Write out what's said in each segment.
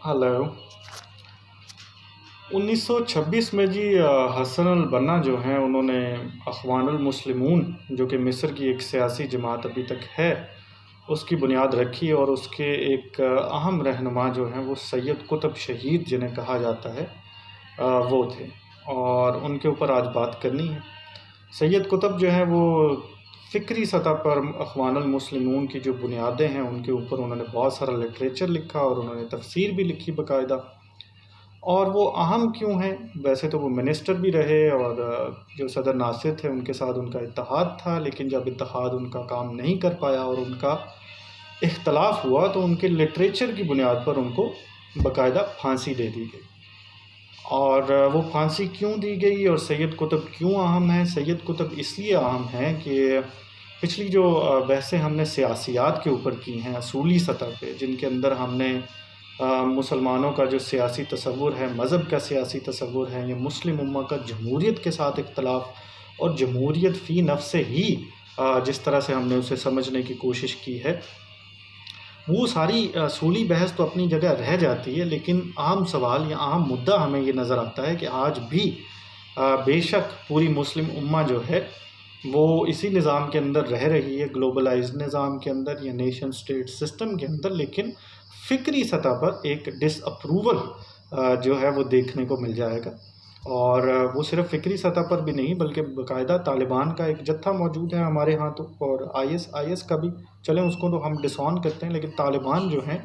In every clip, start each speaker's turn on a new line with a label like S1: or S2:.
S1: Hello. 1926 में जी हसन अल बन्ना जो हैं उन्होंने अख़वानुल मुस्लिमून जो कि मिस्र की एक सियासी जमात अभी तक है उसकी बुनियाद रखी और उसके एक अहम रहनुमा जो हैं वो सैयद कुतुब शहीद जिन्हें कहा जाता है वो थे और उनके ऊपर आज बात करनी है। सैयद कुतुब जो हैं वो फ़िक्री सतह पर अख़वानुल मुस्लिमून की जो बुनियादें हैं उनके ऊपर उन्होंने बहुत सारा लिटरेचर लिखा और उन्होंने तफ़सीर भी लिखी बाकायदा। और वो अहम क्यों हैं? वैसे तो वो मिनिस्टर भी रहे और जो सदर नासिर थे उनके साथ उनका इत्तेहाद था, लेकिन जब इत्तेहाद उनका काम नहीं कर पाया और उनका इख्तलाफ हुआ तो उनके लिटरेचर की बुनियाद पर उनको बाकायदा फांसी दे दी गई। और वो फांसी क्यों दी गई और सैयद कुतुब क्यों अहम हैं? सैयद कुतुब इसलिए अहम हैं कि पिछली जो बहसें हमने सियासियात के ऊपर की हैं असूली सतह पे, जिनके अंदर हमने मुसलमानों का जो सियासी तसव्वुर है, मज़हब का सियासी तसव्वुर है, या मुस्लिम उम्मा का जमहूरियत के साथ इख्तलाफ और जमहूरियत फ़ी नफ़्से ही जिस तरह से हमने उसे समझने की कोशिश की है, वो सारी असूली बहस तो अपनी जगह रह जाती है, लेकिन आम सवाल या आम मुद्दा हमें ये नज़र आता है कि आज भी बेशक पूरी मुस्लिम उम्मा जो है वो इसी निज़ाम के अंदर रह रही है, ग्लोबलाइज्ड निज़ाम के अंदर या नेशन स्टेट सिस्टम के अंदर, लेकिन फ़िक्री सतह पर एक डिसअप्रूवल जो है वो देखने को मिल जाएगा। और वो सिर्फ़ फ़िक्री सतह पर भी नहीं बल्कि बाकायदा तालिबान का एक जत्था मौजूद है हमारे यहाँ तो, और आईएस का भी, चलें उसको तो हम डिसऑन करते हैं, लेकिन तालिबान जो हैं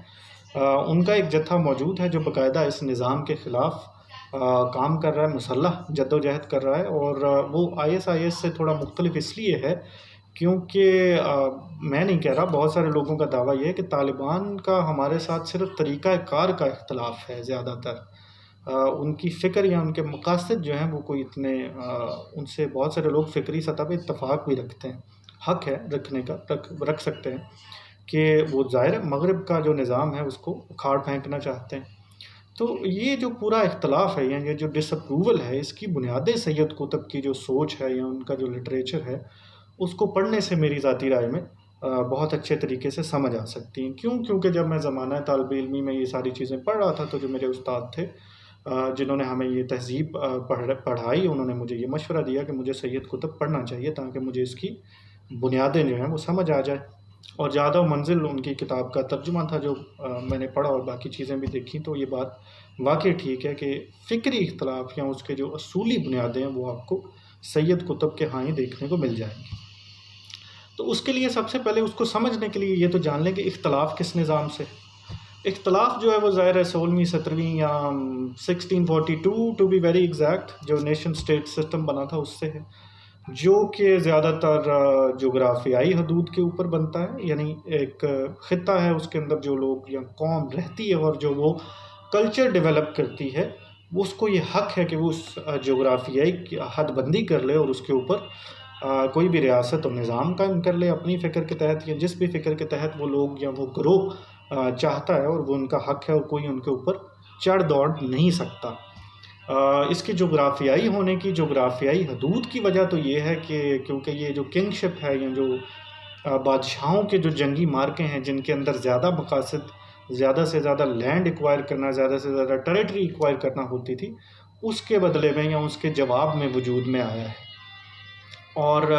S1: उनका एक जत्था मौजूद है जो बाकायदा इस निज़ाम के ख़िलाफ़ काम कर रहा है, मुसल्लह जद्दोजहद कर रहा है। और वो आईएस से थोड़ा मुख्तलिफ इसलिए है क्योंकि मैं नहीं कह रहा, बहुत सारे लोगों का दावा ये है कि तालिबान का हमारे साथ सिर्फ तरीक़ाकार का इख्तलाफ है ज़्यादातर। उनकी फ़िक्र या उनके मकासद जो हैं वो कोई इतने उनसे बहुत सारे लोग फ़िक्री सतह पे इत्तफ़ाक़ भी रखते हैं, हक़ है रखने का, रख सकते हैं कि वो ज़ाहिर है मग़रिब का जो निज़ाम है उसको उखाड़ फेंकना चाहते हैं। तो ये जो पूरा इख्तलाफ है या ये जो डिसअप्रूवल है, इसकी बुनियादें सैयद कुतुब की जो सोच है या उनका जो लिटरेचर है उसको पढ़ने से मेरी ज़ाती राय में बहुत अच्छे तरीके से समझ आ सकती हैं। क्यों? क्योंकि जब मैं ज़माना तालिब-इल्मी में ये सारी चीज़ें पढ़ रहा था तो जो मेरे उस्ताद थे जिन्होंने हमें ये तहज़ीब पढ़ाई, उन्होंने मुझे ये मशवरा दिया कि मुझे सैयद कुतुब पढ़ना चाहिए ताकि मुझे इसकी बुनियादें जो हैं वो समझ आ जाए। और ज़्यादा मंज़िल उनकी किताब का तर्जुमा था जो मैंने पढ़ा और बाकी चीज़ें भी देखी, तो ये बात वाक़ई ठीक है कि फ़िक्री इख्तलाफ या उसके जो असूली बुनियादें हैं वो आपको सैयद कुतुब के यहाँ ही देखने को मिल जाएँगी। तो उसके लिए सबसे पहले उसको समझने के लिए ये तो जान लें कि इख्तलाफ किस निज़ाम से। इख्तलाफ जो है वो ज़ाहिर है 16वीं 17वीं या 1642 टू बी वेरी एग्जैक्ट जो नेशन स्टेट सिस्टम बना था उससे है, जो कि ज़्यादातर जोग्राफियाई हदूद के ऊपर बनता है, यानी एक ख़ित्ता है उसके अंदर जो लोग या कौम रहती है और जो वो कल्चर डेवलप करती है, वो उसको ये हक़ है कि वो उस जोग्राफियाई हदबंदी कर ले और उसके ऊपर कोई भी रियासत और निज़ाम कायम कर ले अपनी फ़िक्र के तहत या जिस भी फ़िक्र के तहत वो लोग या वो ग्रोह चाहता है, और वो उनका हक़ है और कोई उनके ऊपर चढ़ दौड़ नहीं सकता। इसकी जोग्राफियाई होने की, जोग्राफियाई हदूद की वजह तो ये है कि क्योंकि ये जो किंगशिप है या जो बादशाहों के जो जंगी मार्के हैं जिनके अंदर ज़्यादा मकासद, ज़्यादा से ज़्यादा लैंड एक्वायर करना, ज़्यादा से ज़्यादा टेरिटरी एक्वायर करना होती थी, उसके बदले में या उसके जवाब में वजूद में आया है। और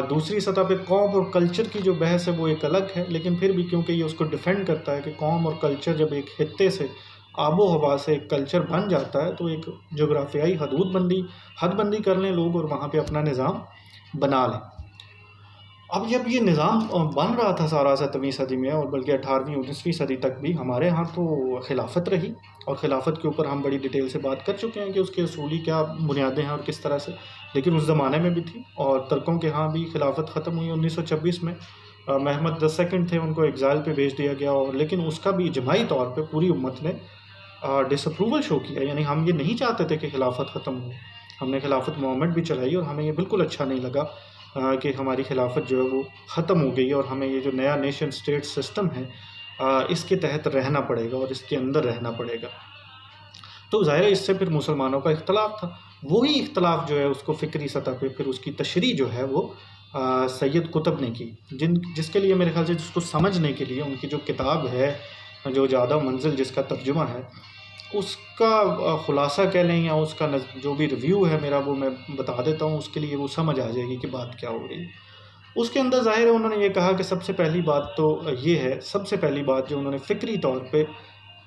S1: दूसरी सतह पे कौम और कल्चर की जो बहस है वो एक अलग है, लेकिन फिर भी क्योंकि ये उसको डिफेंड करता है कि कौम और कल्चर जब एक खित्ते से, आबो हवा से एक कल्चर बन जाता है तो एक जोग्राफियाई हदबंदी कर लें लोग और वहाँ पे अपना निज़ाम बना लें। अब जब ये निज़ाम बन रहा था सारा 17वीं सदी में और बल्कि 18वीं 19वीं सदी तक भी हमारे यहाँ तो खिलाफत रही, और ख़िलाफ़त के ऊपर हम बड़ी डिटेल से बात कर चुके हैं कि उसके असूली क्या बुनियादें हैं और किस तरह से, लेकिन उस ज़माने में भी थी। और तुर्कों के यहाँ भी खिलाफत ख़त्म हुई 1926 में। महमद द सेकंड थे, उनको एग्ज़ाइल पे भेज दिया गया, और लेकिन उसका भी इजमाही तौर पे पूरी उम्मत ने डिसअप्रूवल शो किया, यानी हम ये नहीं चाहते थे कि खिलाफत ख़त्म हो। हमने खिलाफत मूवमेंट भी चलाई और हमें ये बिल्कुल अच्छा नहीं लगा कि हमारी खिलाफत जो है वो ख़त्म हो गई और हमें ये जो नया नेशन स्टेट सिस्टम है इसके तहत रहना पड़ेगा और इसके अंदर रहना पड़ेगा। तो ज़ाहिर है इससे फिर मुसलमानों का इख्तलाफ था। वही इख्तलाफ जो है उसको फ़िक्री सतह पे फिर उसकी तशरीह जो है वो सैयद कुतुब ने की, जिसके लिए मेरे ख़्याल से जिसको समझने के लिए उनकी जो किताब है जो ज़्यादा मंजिल जिसका तर्जुमा है, उसका ख़ुलासा कह लें या उसका जो भी रिव्यू है मेरा वो मैं बता देता हूँ, उसके लिए वो समझ आ जाएगी कि बात क्या हो रही है। उसके अंदर ज़ाहिर है उन्होंने ये कहा कि सबसे पहली बात तो ये है, सबसे पहली बात जो उन्होंने फ़िक्री तौर पे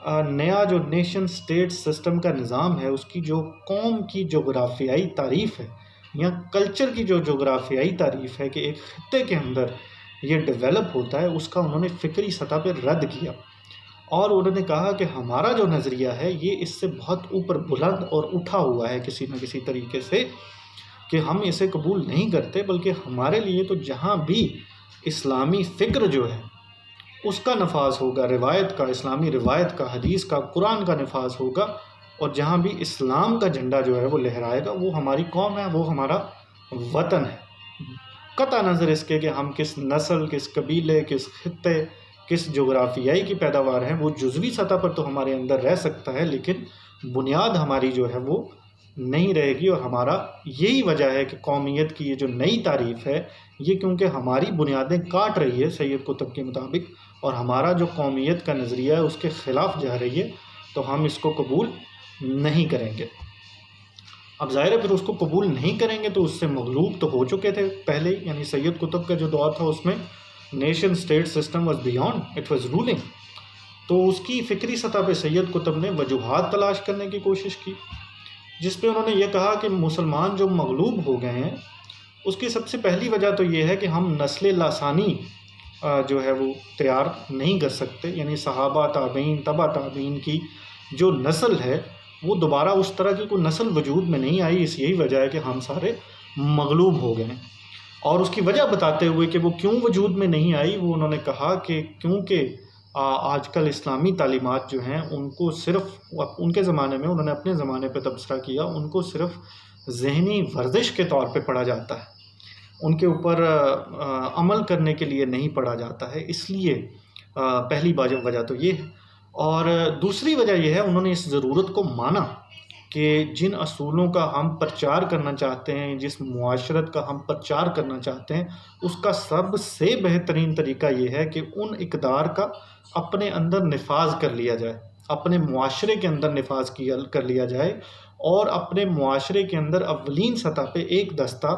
S1: नया जो नेशन स्टेट सिस्टम का निज़ाम है, उसकी जो कौम की जोग्राफ़ियाई तारीफ़ है या कल्चर की जो जोग्राफ़ियाई तारीफ़ है कि एक ख़ित्ते के अंदर ये डेवलप होता है, उसका उन्होंने फ़िक्री सतह पे रद्द किया। और उन्होंने कहा कि हमारा जो नज़रिया है ये इससे बहुत ऊपर बुलंद और उठा हुआ है किसी न किसी तरीके से, कि हम इसे कबूल नहीं करते, बल्कि हमारे लिए तो जहाँ भी इस्लामी फ़िक्र जो है उसका नफाज होगा, रिवायत का, इस्लामी रिवायत का, हदीस का, कुरान का नफाज होगा, और जहाँ भी इस्लाम का झंडा जो है वो लहराएगा, वो हमारी कौम है, वो हमारा वतन है। कता नज़र इसके कि हम किस नस्ल, किस कबीले, किस खित्ते, किस जोग्राफियाई की पैदावार हैं, वो जुज़वी सतह पर तो हमारे अंदर रह सकता है, लेकिन बुनियाद हमारी जो है वो नहीं रहेगी। और हमारा यही वजह है कि कौमियत की ये जो नई तारीफ़ है, ये क्योंकि हमारी बुनियादें काट रही है सैयद कुतुब के मुताबिक, और हमारा जो कौमियत का नज़रिया है उसके ख़िलाफ़ जा रही है, तो हम इसको कबूल नहीं करेंगे। अब ज़ाहिर है फिर उसको कबूल नहीं करेंगे तो उससे मगलूब तो हो चुके थे पहले ही, यानी सैयद कुतुब का जो दौर था उसमें nation state system was beyond, it was ruling. तो उसकी फ़िक्री सतह पे सैयद कुतुब ने वजूहात तलाश करने की कोशिश की, जिस पे उन्होंने ये कहा कि मुसलमान जो मगलूब हो गए हैं उसकी सबसे पहली वजह तो ये है कि हम नस्ल लासानी जो है वो तैयार नहीं कर सकते, यानी सहाबा, ताबईन, तबा ताबईन की जो नस्ल है वो दोबारा उस तरह की कोई नस्ल वजूद में नहीं आई। इस यही वजह है कि हम सारे मगलूब हो गए। और उसकी वजह बताते हुए कि वो क्यों वजूद में नहीं आई, वो उन्होंने कहा कि क्योंकि आजकल इस्लामी तालीमात जो हैं उनको सिर्फ़ उनके ज़माने में, उन्होंने अपने ज़माने पे तबसरा किया, उनको सिर्फ़ ज़हनी वर्जिश के तौर पे पढ़ा जाता है, उनके ऊपर अमल करने के लिए नहीं पढ़ा जाता है। इसलिए पहली वजह तो ये है। और दूसरी वजह यह है, उन्होंने इस ज़रूरत को माना कि जिन असूलों का हम प्रचार करना चाहते हैं, जिस मुआशरत का हम प्रचार करना चाहते हैं, उसका सबसे बेहतरीन तरीका ये है कि उन इक़दार का अपने अंदर नफाज कर लिया जाए, अपने मुआशरे के अंदर नफाज कर लिया जाए, और अपने मुआशरे के अंदर अव्वलीन सतह पे एक दस्ता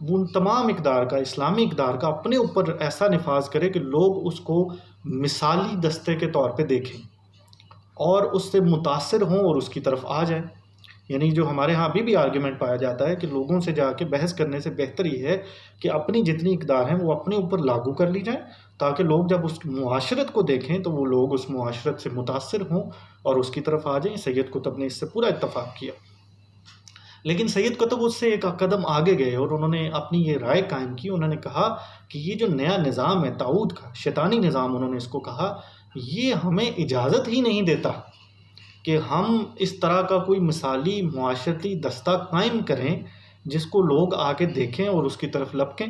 S1: उन तमाम इक़दार का, इस्लामी इक़दार का अपने ऊपर ऐसा नफाज करे कि लोग उसको मिसाली दस्ते के तौर पे देखें और उससे मुतासिर हों और उसकी तरफ आ जाएं। यानी जो हमारे यहाँ अभी भी आर्ग्यूमेंट पाया जाता है कि लोगों से जाके बहस करने से बेहतर ये है कि अपनी जितनी इक़दार हैं वो अपने ऊपर लागू कर ली जाएं, ताकि लोग जब उस मुआशरत को देखें तो वो लोग उस मुआशरत से मुतासिर हों और उसकी तरफ आ जाएं। सैयद कुतुब ने इससे पूरा इत्तफ़ाक़ किया, लेकिन सैयद कुतुब उससे एक कदम आगे गए और उन्होंने अपनी ये राय कायम की। उन्होंने कहा कि ये जो नया निज़ाम है ताऊद का, शैतानी निज़ाम उन्होंने इसको कहा, ये हमें इजाज़त ही नहीं देता कि हम इस तरह का कोई मिसाली मुआशरती दस्ता कायम करें जिसको लोग आके देखें और उसकी तरफ लपकें।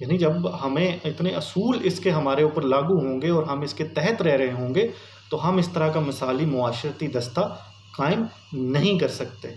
S1: यानी जब हमें इतने असूल इसके हमारे ऊपर लागू होंगे और हम इसके तहत रह रहे होंगे, तो हम इस तरह का मिसाली मुआशरती दस्ता कायम नहीं कर सकते।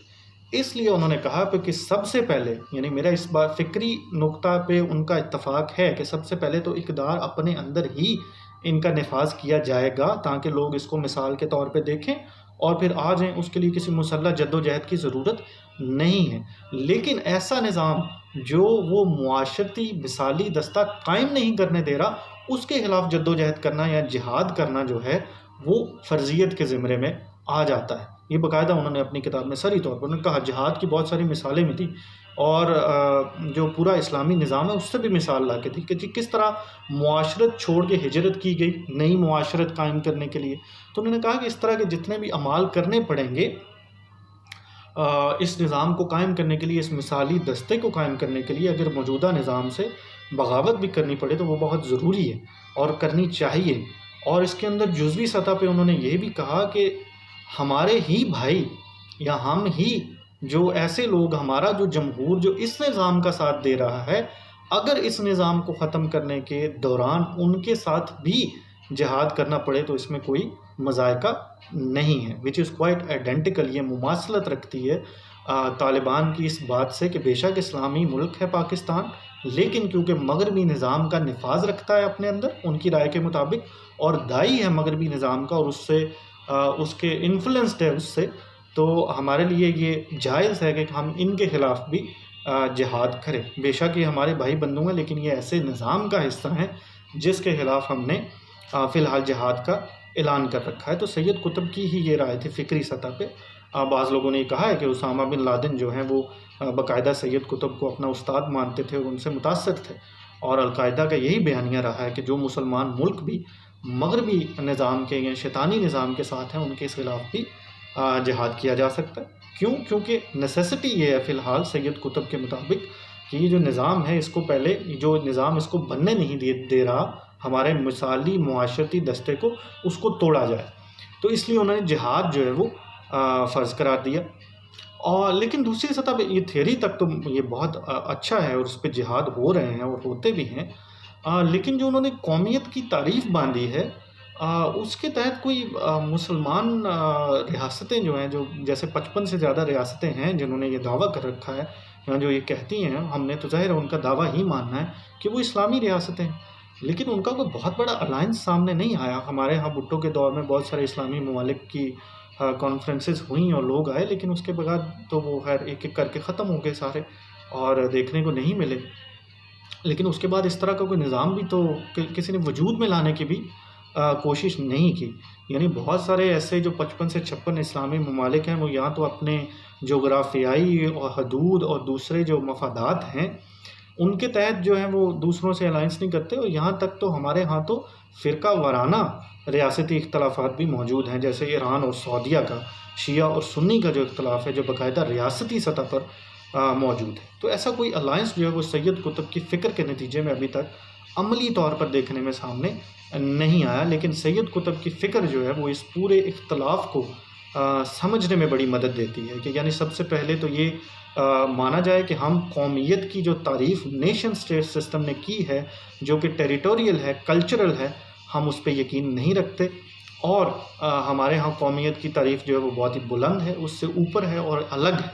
S1: इसलिए उन्होंने कहा कि सबसे पहले, यानी मेरा इस बार फ़िक्री नुक्ता पे उनका इत्तफ़ाक़ है कि सबसे पहले तो इक़दार अपने अंदर ही इनका नफाज किया जाएगा, ताकि लोग इसको मिसाल के तौर पे देखें और फिर आ जाएं। उसके लिए किसी मुसल्लह जद्दोजहद की ज़रूरत नहीं है। लेकिन ऐसा निज़ाम जो वो मुआशरती मिसाली दस्ता कायम नहीं करने दे रहा, उसके ख़िलाफ़ जद्दोजहद करना या जिहाद करना जो है वो फ़र्ज़ियत के ज़िम्मे में आ जाता है। ये बाकायदा उन्होंने अपनी किताब में सरी तौर पर उन्होंने कहा, जिहाद की बहुत सारी मिसालें भी थी और जो पूरा इस्लामी निज़ाम है उससे भी मिसाल ला के थी कि किस तरह मुआशरत छोड़ के हिजरत की गई नई मुआशरत कायम करने के लिए। तो उन्होंने कहा कि इस तरह के जितने भी अमाल करने पड़ेंगे इस निज़ाम को कायम करने के लिए, इस मिसाली दस्ते को कायम करने के लिए, अगर मौजूदा निज़ाम से बगावत भी करनी पड़े तो वो बहुत ज़रूरी है और करनी चाहिए। और इसके अंदर जुज़वी सतह पे उन्होंने ये भी कहा कि हमारे ही भाई या हम ही जो ऐसे लोग, हमारा जो जमहूर जो इस निज़ाम का साथ दे रहा है, अगर इस निज़ाम को ख़त्म करने के दौरान उनके साथ भी जिहाद करना पड़े तो इसमें कोई मज़ायका नहीं है, विच इज़ क्वाइट आइडेंटिकल। ये मुमासलत रखती है तालिबान की इस बात से कि बेशक इस्लामी मुल्क है पाकिस्तान, लेकिन क्योंकि मगरबी निज़ाम का नफाज रखता है अपने अंदर उनकी राय के मुताबिक, और दाई है मगरबी निज़ाम का और उससे उसके इन्फ्लुएंस्ड है उससे, तो हमारे लिए ये जायज़ है कि हम इनके ख़िलाफ़ भी जिहाद करें। बेशक ये हमारे भाई बंधु हैं, लेकिन ये ऐसे निज़ाम का हिस्सा हैं जिसके ख़िलाफ़ हमने फ़िलहाल जिहाद का ऐलान कर रखा है। तो सैयद कुतुब की ही ये राय थी फ़िक्री सतह पे। बाज़ लोगों ने कहा है कि उसामा बिन लादेन जो हैं वो बाकायदा सैयद कुतुब को अपना उस्ताद मानते थे और उनसे मुतासर थे, और अलकायदा का यही बयानिया रहा है कि जो मुसलमान मुल्क भी मगरबी निज़ाम के या शैतानी निज़ाम के साथ हैं उनके ख़िलाफ़ भी जिहाद किया जा सकता है। क्यों? क्योंकि नेसेसिटी ये है फ़िलहाल सैयद कुतुब के मुताबिक कि ये जो निज़ाम है इसको पहले जो निज़ाम इसको बनने नहीं दे रहा हमारे मिसाली मुआशरती दस्ते को, उसको तोड़ा जाए। तो इसलिए उन्होंने जिहाद जो है वो फ़र्ज़ करार दिया। और लेकिन दूसरी सतह पे ये थियरी तक तो ये बहुत अच्छा है और उस पे जिहाद हो रहे हैं और होते भी हैं। लेकिन जो उन्होंने कौमियत की तारीफ़ बांधी है उसके तहत कोई मुसलमान रियासतें जो हैं, जो जैसे 55 से ज़्यादा रियासतें हैं जिन्होंने ये दावा कर रखा है या जो ये कहती हैं, हमने तो ज़ाहिर है उनका दावा ही मानना है कि वो इस्लामी रियासतें हैं, लेकिन उनका कोई बहुत बड़ा अलायंस सामने नहीं आया। हमारे यहाँ भुट्टो के दौर में बहुत सारे इस्लामी ममालिक की कॉन्फ्रेंसेस हुई और लोग आए, लेकिन उसके बाद तो वो खैर एक-एक करके ख़त्म हो गए सारे और देखने को नहीं मिले। लेकिन उसके बाद इस तरह का कोई निज़ाम भी तो किसी ने वजूद में लाने की भी कोशिश नहीं की। यानी बहुत सारे ऐसे जो 55 से 56 इस्लामी ममालिक हैं वो या तो अपने जोग्राफ़ियाई और हदूद और दूसरे जो मफादात हैं उनके तहत जो है वो दूसरों से अलायंस नहीं करते, और यहाँ तक तो हमारे यहाँ तो फ़िरका वाराना रियासती इख्तलाफात भी मौजूद हैं, जैसे ईरान और सऊदीया का शिया और सुन्नी का जो इख्तलाफ है जो बाकायदा रियासती सतह पर मौजूद है। तो ऐसा कोई अलायंस जो है वो सैयद कुतुब की फ़िक्र के नतीजे में अभी तक अमली तौर पर देखने में सामने नहीं आया, लेकिन सैयद कुतुब की फ़िक्र जो है वो इस पूरे इख्तलाफ को समझने में बड़ी मदद देती है कि यानी सबसे पहले तो ये माना जाए कि हम कौमियत की जो तारीफ़ नेशन स्टेट सिस्टम ने की है जो कि टेरिटोरियल है, कल्चरल है, हम उस पे यकीन नहीं रखते, और हमारे यहाँ कौमियत की तारीफ़ जो है वो बहुत ही बुलंद है, उससे ऊपर है और अलग है।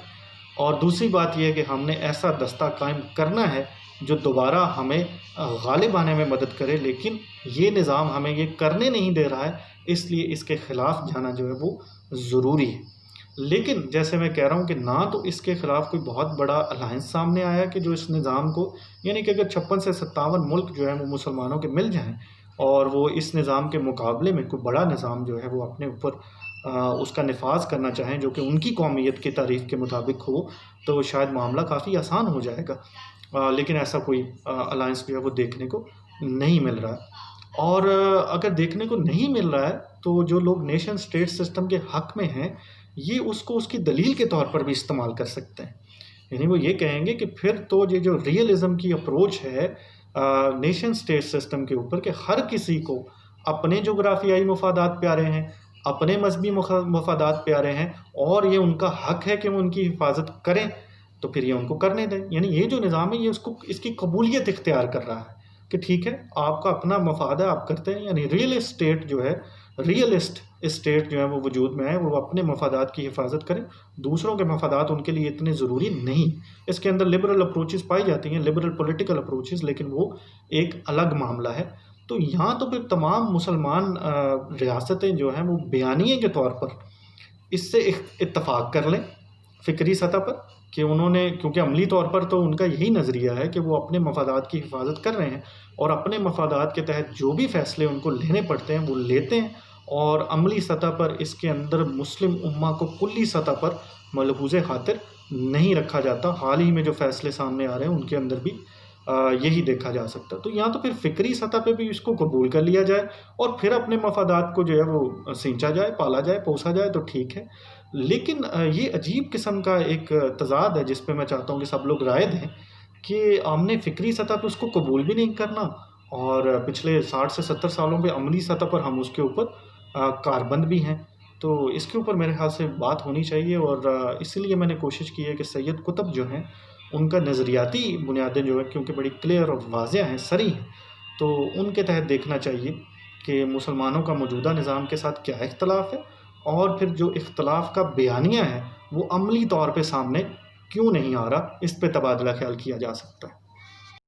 S1: और दूसरी बात यह है कि हमने ऐसा दस्ता कायम करना है जो दोबारा हमें गालिब आने में मदद करे, लेकिन ये निज़ाम हमें ये करने नहीं दे रहा है, इसलिए इसके ख़िलाफ़ जाना जो है वो ज़रूरी है। लेकिन जैसे मैं कह रहा हूँ कि ना तो इसके ख़िलाफ़ कोई बहुत बड़ा अलायंस सामने आया कि जो इस निज़ाम को, यानी कि अगर 56 से 57 मुल्क जो है वो मुसलमानों के मिल जाएँ और वो इस निज़ाम के मुकाबले में कोई बड़ा निज़ाम जो है वो अपने ऊपर उसका नफाज़ करना चाहें जो कि उनकी कौमियत की तारीफ़ के मुताबिक हो, तो शायद मामला काफ़ी आसान हो जाएगा। लेकिन ऐसा कोई अलायंस जो है वो देखने को नहीं मिल रहा है। और अगर देखने को नहीं मिल रहा है तो जो लोग नेशन स्टेट सिस्टम के हक़ में हैं, ये उसको उसकी दलील के तौर पर भी इस्तेमाल कर सकते हैं। यानी वो ये कहेंगे कि फिर तो ये जो रियलिज़म की अप्रोच है नेशन स्टेट सिस्टम के ऊपर कि हर किसी को अपने जोग्राफियाई मफादात प्यारे हैं, अपने मजहबी मफादात प्यारे हैं और ये उनका हक़ है कि वो उनकी हिफाजत करें, तो फिर ये उनको करने दें। यानी ये जो निज़ाम है ये उसको इसकी कबूलियत इख्तियार कर रहा है कि ठीक है, आपका अपना मफाद है, आप करते हैं। यानी रियल स्टेट जो है, रियलिस्ट स्टेट जो है वो वजूद में है, वो अपने मफादात की हिफाजत करें, दूसरों के मफादात उनके लिए इतने ज़रूरी नहीं। इसके अंदर लिबरल अप्रोचेस पाई जाती हैं, लिबरल पॉलिटिकल अप्रोचेस, लेकिन वो एक अलग मामला है। तो यहाँ तो फिर तमाम मुसलमान रियासतें जो हैं वो बयानिए के तौर पर इससे इत्तफ़ाक़ कर लें फ़िक्री सतह पर कि उन्होंने, क्योंकि अमली तौर पर तो उनका यही नज़रिया है कि वो अपने मफादात की हिफाजत कर रहे हैं और अपने मफादात के तहत जो भी फ़ैसले उनको लेने पड़ते हैं वो लेते हैं, और अमली सतह पर इसके अंदर मुस्लिम उम्मा को कुल्ली सतह पर मलहूज़े ख़ातिर नहीं रखा जाता। हाल ही में जो फ़ैसले सामने आ रहे हैं उनके अंदर भी यही देखा जा सकता है। तो यहाँ तो फिर फ़िक्री सतह पे भी इसको कबूल कर लिया जाए और फिर अपने मफादात को जो है वो सींचा जाए, पाला जाए, पोसा जाए तो ठीक है। लेकिन ये अजीब किस्म का एक तज़ाद है जिस पे मैं चाहता हूँ कि सब लोग राय दें कि हमने फ़िक्री सतह पे उसको कबूल भी नहीं करना और पिछले 60 से 70 सालों पे अमली सतह पर हम उसके ऊपर कारबंद भी हैं। तो इसके ऊपर मेरे ख़्याल से बात होनी चाहिए और इसीलिए मैंने कोशिश की है कि सैयद कुतुब जो हैं उनका नज़रियाती बुनियादें जो है क्योंकि बड़ी क्लियर और वाज़ेह हैं, सरी हैं, तो उनके तहत देखना चाहिए कि मुसलमानों का मौजूदा निज़ाम के साथ क्या इख्तलाफ है और फिर जो इख्तलाफ का बयानिया है वो अमली तौर पे सामने क्यों नहीं आ रहा, इस पे तबादला ख्याल किया जा सकता है।